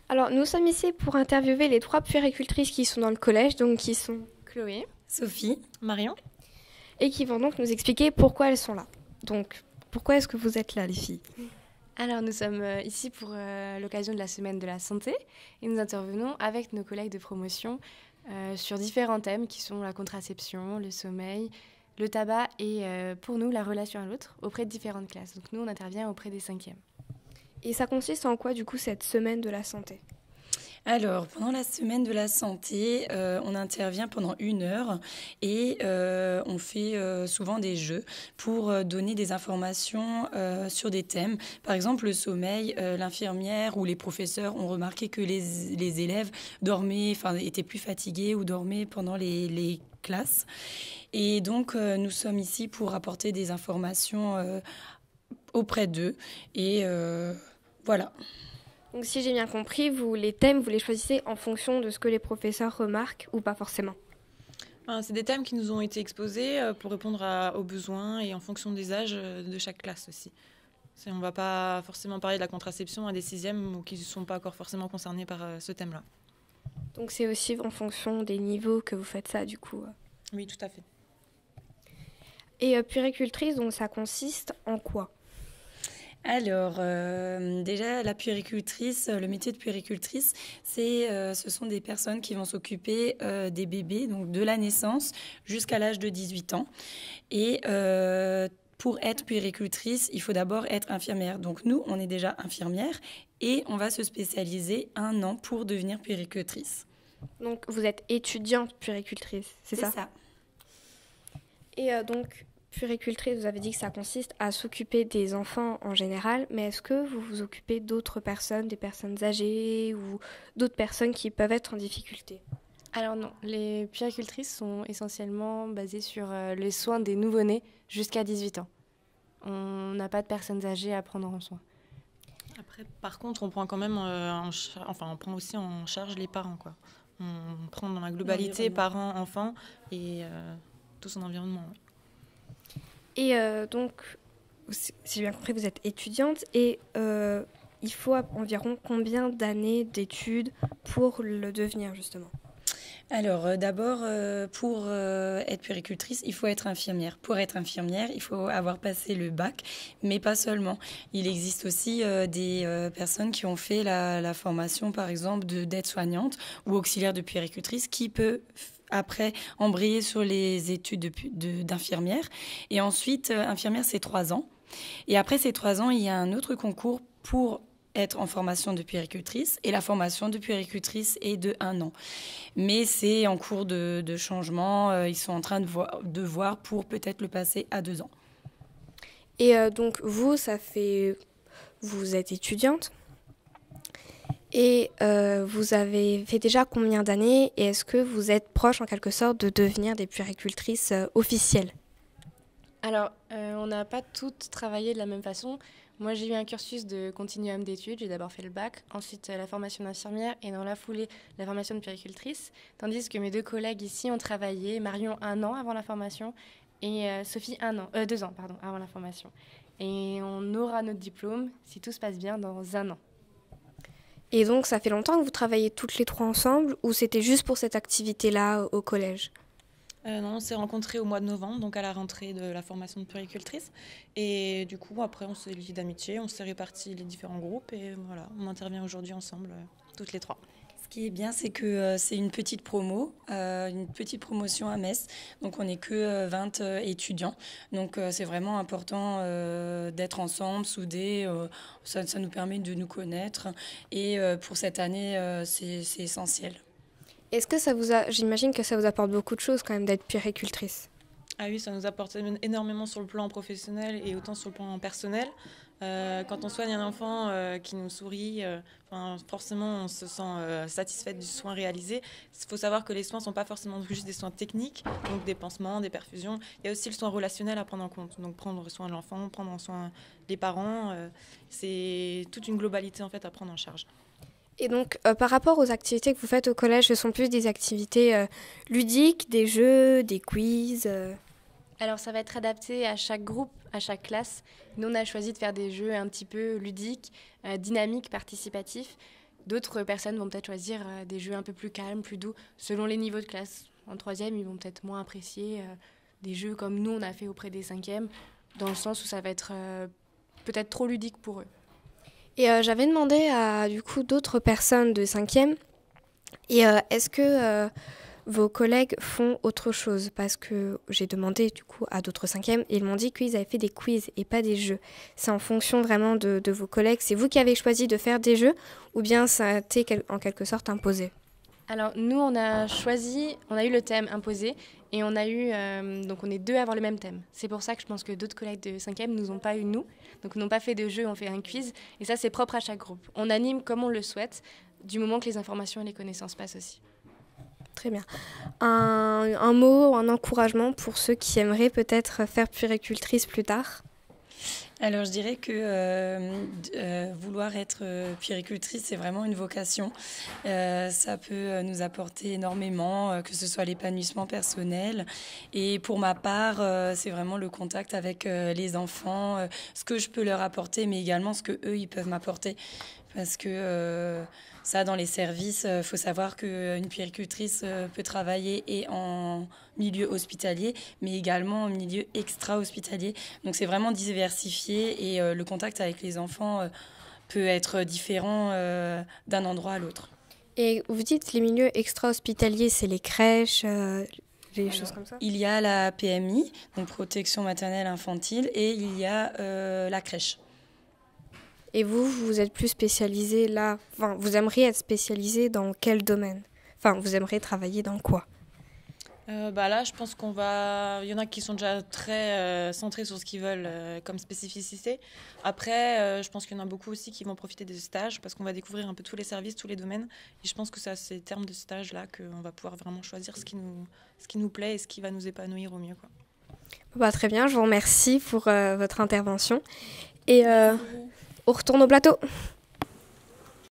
Alors, nous sommes ici pour interviewer les 3 puéricultrices qui sont dans le collège, donc qui sont Chloé, Sophie, Marion. et qui vont donc nous expliquer pourquoi elles sont là. Donc, pourquoi est-ce que vous êtes là, les filles? Alors, nous sommes ici pour l'occasion de la Semaine de la Santé et nous intervenons avec nos collègues de promotion sur différents thèmes qui sont la contraception, le sommeil, le tabac et pour nous, la relation à l'autre auprès de différentes classes. Donc nous, on intervient auprès des 5e. Et ça consiste en quoi, du coup, cette Semaine de la Santé? alors pendant la semaine de la santé, on intervient pendant 1 heure et on fait souvent des jeux pour donner des informations sur des thèmes. Par exemple, le sommeil, l'infirmière ou les professeurs ont remarqué que les élèves dormaient, enfin étaient plus fatigués ou dormaient pendant les classes. Et donc, nous sommes ici pour apporter des informations auprès d'eux. Et voilà. Donc, si j'ai bien compris, les thèmes, vous les choisissez en fonction de ce que les professeurs remarquent ou pas forcément? C'est des thèmes qui nous ont été exposés pour répondre aux besoins et en fonction des âges de chaque classe aussi. On ne va pas forcément parler de la contraception à des 6e ou qui ne sont pas encore forcément concernés par ce thème-là. Donc, c'est aussi en fonction des niveaux que vous faites ça, du coup. Oui, tout à fait. Et puéricultrice, donc ça consiste en quoi? Alors, déjà, la puéricultrice, le métier de puéricultrice, ce sont des personnes qui vont s'occuper des bébés, donc de la naissance jusqu'à l'âge de 18 ans. Et pour être puéricultrice, il faut d'abord être infirmière. Donc nous, on est déjà infirmière et on va se spécialiser 1 an pour devenir puéricultrice. Donc, vous êtes étudiante puéricultrice, c'est ça? C'est ça. Et donc, puéricultrice, vous avez dit que ça consiste à s'occuper des enfants en général, mais est-ce que vous vous occupez d'autres personnes, des personnes âgées ou d'autres personnes qui peuvent être en difficulté? Alors non, les puéricultrices sont essentiellement basées sur les soins des nouveau-nés jusqu'à 18 ans. On n'a pas de personnes âgées à prendre en soin. Après, par contre, on prend quand même on prend aussi en charge les parents, quoi. On prend dans la globalité parents, enfants et tout son environnement. Ouais. Et donc, si j'ai bien compris, vous êtes étudiante et il faut environ combien d'années d'études pour le devenir, justement? Alors, d'abord, pour être puéricultrice, il faut être infirmière. Pour être infirmière, il faut avoir passé le bac, mais pas seulement. Il existe aussi des personnes qui ont fait la formation, par exemple, d'aide-soignante ou auxiliaire de puéricultrice qui peut après embrayer sur les études d'infirmière. Et ensuite, infirmière, c'est 3 ans. Et après ces 3 ans, il y a un autre concours pour être en formation de puéricultrice et la formation de puéricultrice est de 1 an. Mais c'est en cours de changement, ils sont en train de voir pour peut-être le passer à 2 ans. Et donc, vous êtes étudiante et vous avez fait déjà combien d'années et est-ce que vous êtes proche en quelque sorte de devenir des puéricultrices officielles? Alors, on n'a pas toutes travaillé de la même façon. Moi, j'ai eu un cursus de continuum d'études. J'ai d'abord fait le bac, ensuite la formation d'infirmière et dans la foulée, la formation de puéricultrice. Tandis que mes 2 collègues ici ont travaillé, Marion 1 an avant la formation et Sophie 2 ans avant la formation. Et on aura notre diplôme, si tout se passe bien, dans 1 an. Et donc, ça fait longtemps que vous travaillez toutes les 3 ensemble ou c'était juste pour cette activité-là au collège? Non, on s'est rencontrés au mois de novembre, donc à la rentrée de la formation de puéricultrice. Et du coup, après, on s'est liés d'amitié, on s'est répartis les différents groupes et voilà, on intervient aujourd'hui ensemble, toutes les 3. Ce qui est bien, c'est que c'est une petite promotion à Metz. Donc, on n'est que 20 étudiants. Donc, c'est vraiment important d'être ensemble, soudés. Ça nous permet de nous connaître. Et pour cette année, c'est essentiel. Est-ce que j'imagine que ça vous apporte beaucoup de choses quand même d'être puéricultrice? Ah oui, ça nous apporte énormément sur le plan professionnel et autant sur le plan personnel. Quand on soigne un enfant qui nous sourit, forcément on se sent satisfaite du soin réalisé. Il faut savoir que les soins ne sont pas forcément juste des soins techniques, donc des pansements, des perfusions. Il y a aussi le soin relationnel à prendre en compte. Donc prendre soin de l'enfant, prendre soin des parents, c'est toute une globalité en fait à prendre en charge. Et donc, par rapport aux activités que vous faites au collège, ce sont plus des activités ludiques, des jeux, des quiz Alors, ça va être adapté à chaque groupe, à chaque classe. Nous, on a choisi de faire des jeux un petit peu ludiques, dynamiques, participatifs. D'autres personnes vont peut-être choisir des jeux un peu plus calmes, plus doux, selon les niveaux de classe. En troisième, ils vont peut-être moins apprécier des jeux comme nous, on a fait auprès des cinquièmes, dans le sens où ça va être peut-être trop ludique pour eux. Et j'avais demandé à du coup d'autres personnes de cinquième, et est-ce que vos collègues font autre chose? Parce que j'ai demandé du coup à d'autres cinquièmes et ils m'ont dit qu'ils avaient fait des quiz et pas des jeux. C'est en fonction vraiment de vos collègues. C'est vous qui avez choisi de faire des jeux ou bien ça a été en quelque sorte imposé? Alors nous, on a eu le thème imposé et on a eu, donc on est 2 à avoir le même thème. C'est pour ça que je pense que d'autres collègues de 5e nous ont pas eu nous, donc n'ont pas fait de jeu, on fait un quiz et ça c'est propre à chaque groupe. On anime comme on le souhaite, du moment que les informations et les connaissances passent aussi. Très bien. Un mot, un encouragement pour ceux qui aimeraient peut-être faire puéricultrice plus tard? Alors, je dirais que vouloir être puéricultrice, c'est vraiment une vocation. Ça peut nous apporter énormément, que ce soit l'épanouissement personnel. Et pour ma part, c'est vraiment le contact avec les enfants, ce que je peux leur apporter, mais également ce que eux ils peuvent m'apporter. Parce que ça, dans les services, il faut savoir qu'une puéricultrice peut travailler et en milieu hospitalier, mais également en milieu extra-hospitalier. Donc c'est vraiment diversifié et le contact avec les enfants peut être différent d'un endroit à l'autre. Et vous dites les milieux extra-hospitaliers, c'est les crèches, les choses comme ça? Il y a la PMI, donc protection maternelle infantile, et il y a la crèche. Et vous êtes plus spécialisé là, enfin, vous aimeriez être spécialisé dans quel domaine? Enfin, vous aimeriez travailler dans quoi? Là, je pense il y en a qui sont déjà très centrés sur ce qu'ils veulent comme spécificité. Après, je pense qu'il y en a beaucoup aussi qui vont profiter des stages parce qu'on va découvrir un peu tous les services, tous les domaines. Et je pense que c'est à ces termes de stage-là qu'on va pouvoir vraiment choisir ce qui nous plaît et ce qui va nous épanouir au mieux, quoi. Très bien, je vous remercie pour votre intervention. Et on retourne au plateau.